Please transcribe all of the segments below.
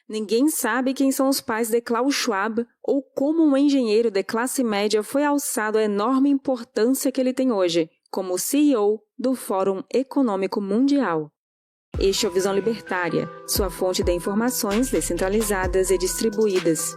Ninguém sabe quem são os pais de Klaus Schwab ou como um engenheiro de classe média foi alçado à enorme importância que ele tem hoje, como CEO do Fórum Econômico Mundial. Este é o Visão Libertária, sua fonte de informações descentralizadas e distribuídas.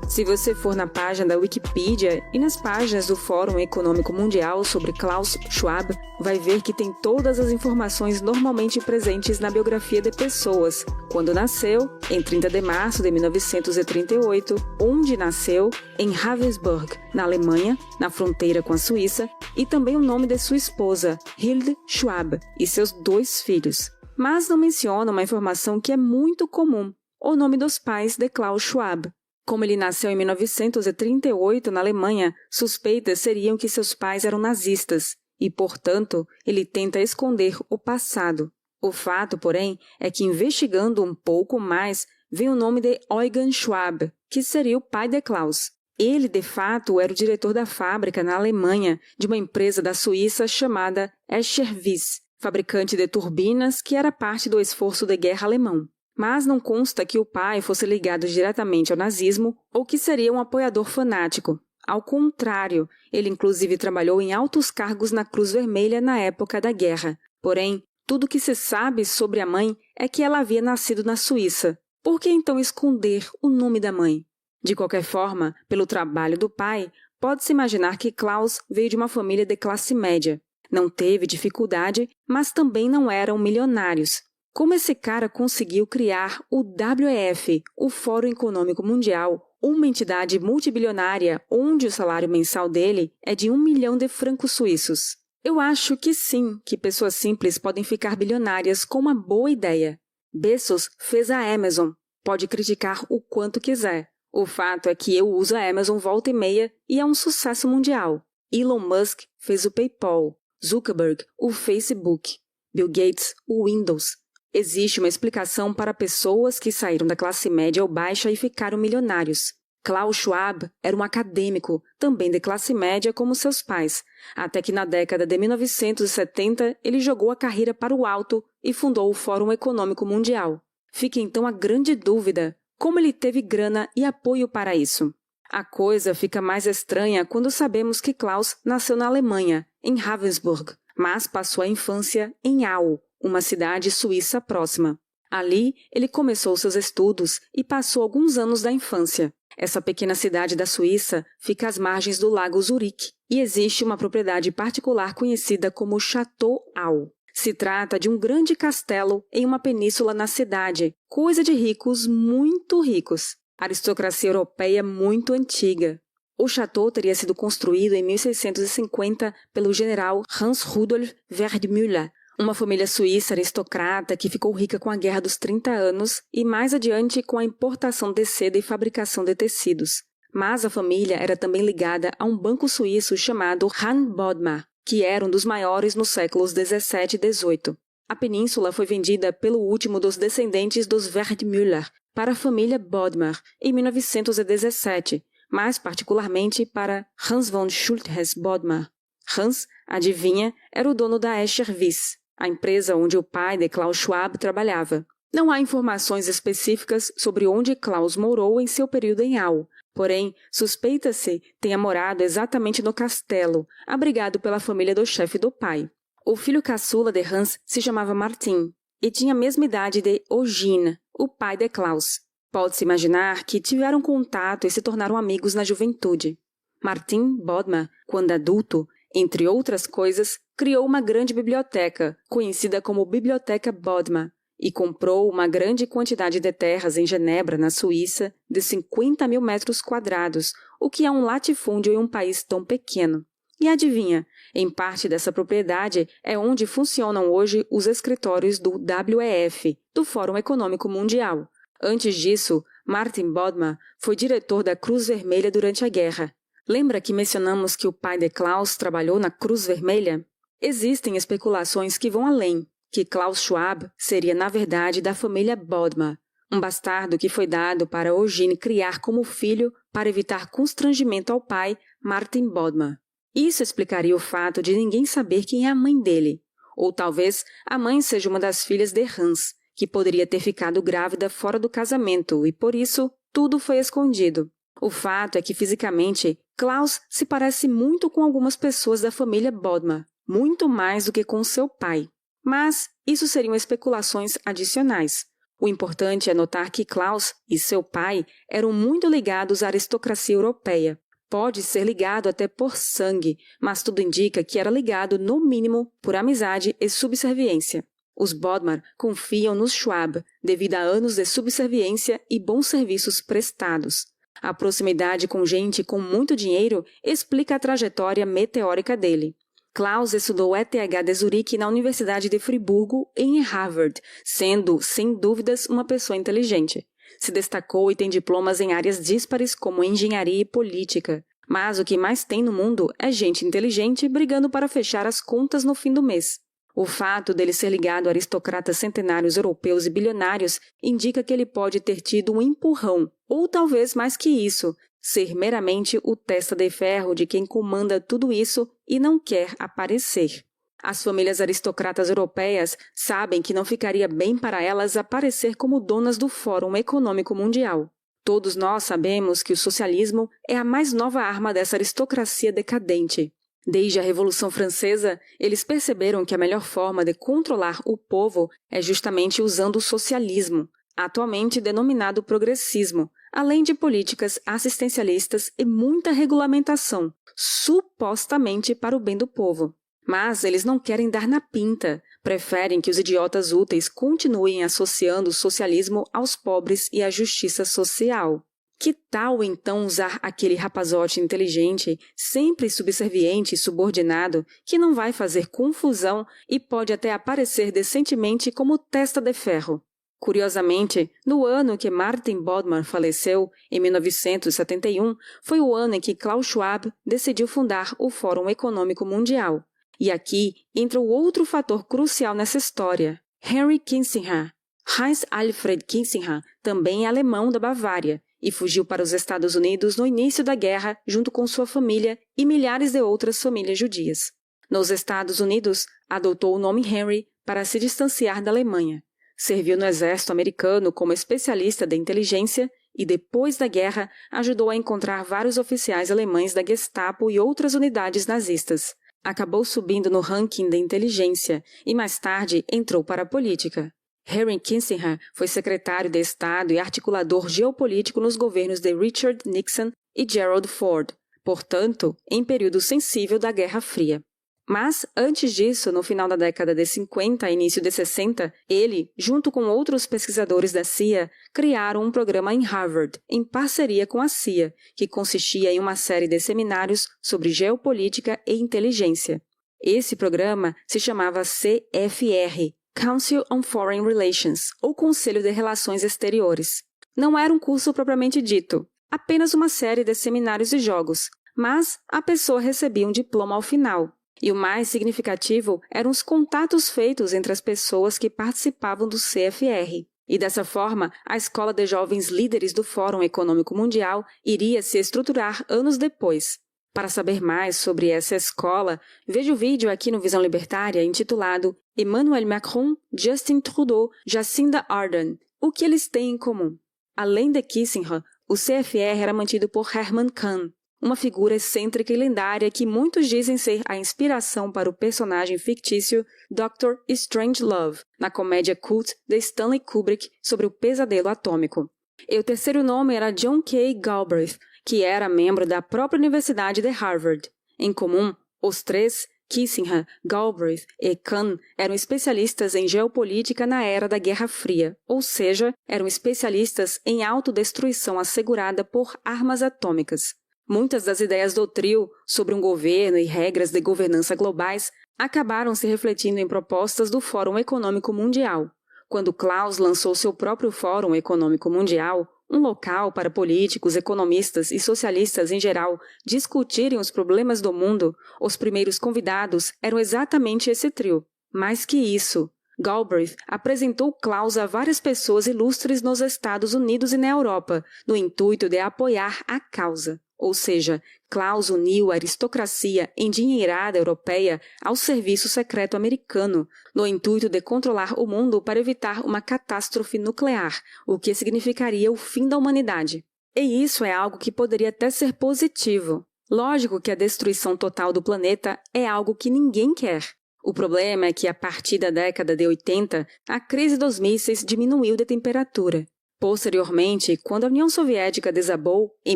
Se você for na página da Wikipedia e nas páginas do Fórum Econômico Mundial sobre Klaus Schwab, vai ver que tem todas as informações normalmente presentes na biografia de pessoas, quando nasceu, em 30 de março de 1938, onde nasceu, em Ravensburg, na Alemanha, na fronteira com a Suíça, e também o nome de sua esposa, Hilde Schwab, e seus 2 filhos. Mas não menciona uma informação que é muito comum, o nome dos pais de Klaus Schwab. Como ele nasceu em 1938 na Alemanha, suspeitas seriam que seus pais eram nazistas e, portanto, ele tenta esconder o passado. O fato, porém, é que investigando um pouco mais, vem o nome de Eugen Schwab, que seria o pai de Klaus. Ele, de fato, era o diretor da fábrica na Alemanha de uma empresa da Suíça chamada Escherwies, fabricante de turbinas que era parte do esforço de guerra alemão. Mas não consta que o pai fosse ligado diretamente ao nazismo ou que seria um apoiador fanático. Ao contrário, ele inclusive trabalhou em altos cargos na Cruz Vermelha na época da guerra. Porém, tudo o que se sabe sobre a mãe é que ela havia nascido na Suíça. Por que então esconder o nome da mãe? De qualquer forma, pelo trabalho do pai, pode-se imaginar que Klaus veio de uma família de classe média. Não teve dificuldade, mas também não eram milionários. Como esse cara conseguiu criar o WEF, o Fórum Econômico Mundial, uma entidade multibilionária onde o salário mensal dele é de 1 milhão de francos suíços? Eu acho que sim, que pessoas simples podem ficar bilionárias com uma boa ideia. Bezos fez a Amazon, pode criticar o quanto quiser. O fato é que eu uso a Amazon volta e meia e é um sucesso mundial. Elon Musk fez o PayPal, Zuckerberg o Facebook, Bill Gates o Windows. Existe uma explicação para pessoas que saíram da classe média ou baixa e ficaram milionários. Klaus Schwab era um acadêmico, também de classe média como seus pais, até que na década de 1970 ele jogou a carreira para o alto e fundou o Fórum Econômico Mundial. Fica então a grande dúvida, como ele teve grana e apoio para isso? A coisa fica mais estranha quando sabemos que Klaus nasceu na Alemanha, em Ravensburg, mas passou a infância em Au, uma cidade suíça próxima. Ali, ele começou seus estudos e passou alguns anos da infância. Essa pequena cidade da Suíça fica às margens do lago Zurique e existe uma propriedade particular conhecida como Chateau Au. Se trata de um grande castelo em uma península na cidade, coisa de ricos muito ricos. Aristocracia europeia muito antiga. O chateau teria sido construído em 1650 pelo general Hans Rudolf Wertmüller, uma família suíça aristocrata que ficou rica com a Guerra dos 30 Anos e mais adiante com a importação de seda e fabricação de tecidos. Mas a família era também ligada a um banco suíço chamado Han Bodmer, que era um dos maiores nos séculos 17 e 18. A península foi vendida pelo último dos descendentes dos Wertmüller para a família Bodmer em 1917, mais particularmente para Hans von Schulthess-Bodmer. Hans, adivinha, era o dono da Escherwies, a empresa onde o pai de Klaus Schwab trabalhava. Não há informações específicas sobre onde Klaus morou em seu período em Au, porém, suspeita-se tenha morado exatamente no castelo, abrigado pela família do chefe do pai. O filho caçula de Hans se chamava Martin e tinha a mesma idade de Eugene, o pai de Klaus. Pode-se imaginar que tiveram contato e se tornaram amigos na juventude. Martin Bodmer, quando adulto, entre outras coisas, criou uma grande biblioteca, conhecida como Biblioteca Bodmer, e comprou uma grande quantidade de terras em Genebra, na Suíça, de 50 mil metros quadrados, o que é um latifúndio em um país tão pequeno. E adivinha, em parte dessa propriedade é onde funcionam hoje os escritórios do WEF, do Fórum Econômico Mundial. Antes disso, Martin Bodmer foi diretor da Cruz Vermelha durante a guerra. Lembra que mencionamos que o pai de Klaus trabalhou na Cruz Vermelha? Existem especulações que vão além, que Klaus Schwab seria, na verdade, da família Bodmer, um bastardo que foi dado para Eugene criar como filho para evitar constrangimento ao pai, Martin Bodmer. Isso explicaria o fato de ninguém saber quem é a mãe dele. Ou talvez a mãe seja uma das filhas de Hans, que poderia ter ficado grávida fora do casamento e, por isso, tudo foi escondido. O fato é que, fisicamente, Klaus se parece muito com algumas pessoas da família Bodmer, muito mais do que com seu pai. Mas isso seriam especulações adicionais. O importante é notar que Klaus e seu pai eram muito ligados à aristocracia europeia. Pode ser ligado até por sangue, mas tudo indica que era ligado, no mínimo, por amizade e subserviência. Os Bodmer confiam nos Schwab, devido a anos de subserviência e bons serviços prestados. A proximidade com gente com muito dinheiro explica a trajetória meteórica dele. Klaus estudou ETH de Zurique na Universidade de Friburgo e em Harvard, sendo, sem dúvidas, uma pessoa inteligente. Se destacou e tem diplomas em áreas díspares como engenharia e política. Mas o que mais tem no mundo é gente inteligente brigando para fechar as contas no fim do mês. O fato dele ser ligado a aristocratas centenários europeus e bilionários indica que ele pode ter tido um empurrão, ou talvez mais que isso, ser meramente o testa de ferro de quem comanda tudo isso e não quer aparecer. As famílias aristocratas europeias sabem que não ficaria bem para elas aparecer como donas do Fórum Econômico Mundial. Todos nós sabemos que o socialismo é a mais nova arma dessa aristocracia decadente. Desde a Revolução Francesa, eles perceberam que a melhor forma de controlar o povo é justamente usando o socialismo, atualmente denominado progressismo, além de políticas assistencialistas e muita regulamentação, supostamente para o bem do povo. Mas eles não querem dar na pinta, preferem que os idiotas úteis continuem associando o socialismo aos pobres e à justiça social. Que tal, então, usar aquele rapazote inteligente, sempre subserviente e subordinado, que não vai fazer confusão e pode até aparecer decentemente como testa de ferro? Curiosamente, no ano que Martin Bodmer faleceu, em 1971, foi o ano em que Klaus Schwab decidiu fundar o Fórum Econômico Mundial. E aqui entra o outro fator crucial nessa história, Henry Kissinger. Heinz Alfred Kissinger também é alemão da Bavária, e fugiu para os Estados Unidos no início da guerra junto com sua família e milhares de outras famílias judias. Nos Estados Unidos, adotou o nome Henry para se distanciar da Alemanha. Serviu no exército americano como especialista de inteligência e, depois da guerra, ajudou a encontrar vários oficiais alemães da Gestapo e outras unidades nazistas. Acabou subindo no ranking de inteligência e, mais tarde, entrou para a política. Henry Kissinger foi secretário de Estado e articulador geopolítico nos governos de Richard Nixon e Gerald Ford, portanto, em período sensível da Guerra Fria. Mas, antes disso, no final da década de 50 e início de 60, ele, junto com outros pesquisadores da CIA, criaram um programa em Harvard, em parceria com a CIA, que consistia em uma série de seminários sobre geopolítica e inteligência. Esse programa se chamava CFR, Council on Foreign Relations, ou Conselho de Relações Exteriores. Não era um curso propriamente dito, apenas uma série de seminários e jogos, mas a pessoa recebia um diploma ao final. E o mais significativo eram os contatos feitos entre as pessoas que participavam do CFR. E dessa forma, a Escola de Jovens Líderes do Fórum Econômico Mundial iria se estruturar anos depois. Para saber mais sobre essa escola, veja o vídeo aqui no Visão Libertária intitulado Emmanuel Macron, Justin Trudeau, Jacinda Ardern, o que eles têm em comum? Além de Kissinger, o CFR era mantido por Herman Kahn, uma figura excêntrica e lendária que muitos dizem ser a inspiração para o personagem fictício Dr. Strangelove, na comédia cult de Stanley Kubrick sobre o pesadelo atômico. E o terceiro nome era John K. Galbraith, que era membro da própria Universidade de Harvard. Em comum, os três, Kissinger, Galbraith e Kahn, eram especialistas em geopolítica na era da Guerra Fria, ou seja, eram especialistas em autodestruição assegurada por armas atômicas. Muitas das ideias do trio sobre um governo e regras de governança globais acabaram se refletindo em propostas do Fórum Econômico Mundial. Quando Klaus lançou seu próprio Fórum Econômico Mundial, um local para políticos, economistas e socialistas em geral discutirem os problemas do mundo, os primeiros convidados eram exatamente esse trio. Mais que isso, Galbraith apresentou Klaus a várias pessoas ilustres nos Estados Unidos e na Europa, no intuito de apoiar a causa. ou seja, Klaus uniu a aristocracia endinheirada europeia ao serviço secreto americano, no intuito de controlar o mundo para evitar uma catástrofe nuclear, o que significaria o fim da humanidade. E isso é algo que poderia até ser positivo. Lógico que a destruição total do planeta é algo que ninguém quer. O problema é que, a partir da década de 80, a crise dos mísseis diminuiu de temperatura. Posteriormente, quando a União Soviética desabou, em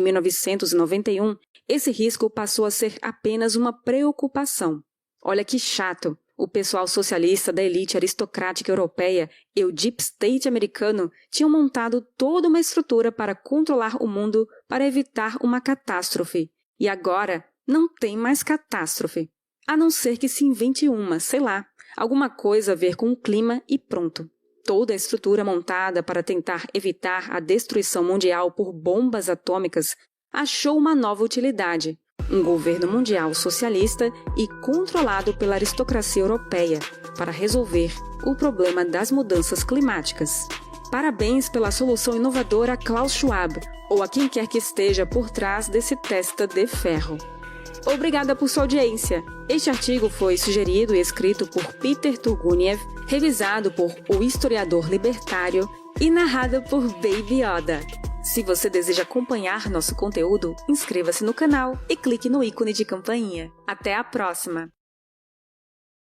1991, esse risco passou a ser apenas uma preocupação. Olha que chato! O pessoal socialista da elite aristocrática europeia e o Deep State americano tinham montado toda uma estrutura para controlar o mundo para evitar uma catástrofe. E agora não tem mais catástrofe. A não ser que se invente uma, sei lá, alguma coisa a ver com o clima e pronto. Toda a estrutura montada para tentar evitar a destruição mundial por bombas atômicas achou uma nova utilidade: um governo mundial socialista e controlado pela aristocracia europeia para resolver o problema das mudanças climáticas. Parabéns pela solução inovadora a Klaus Schwab, ou a quem quer que esteja por trás desse testa de ferro. Obrigada por sua audiência. Este artigo foi sugerido e escrito por Peter Turguniev, revisado por o historiador libertário e narrado por Baby Yoda. Se você deseja acompanhar nosso conteúdo, inscreva-se no canal e clique no ícone de campainha. Até a próxima!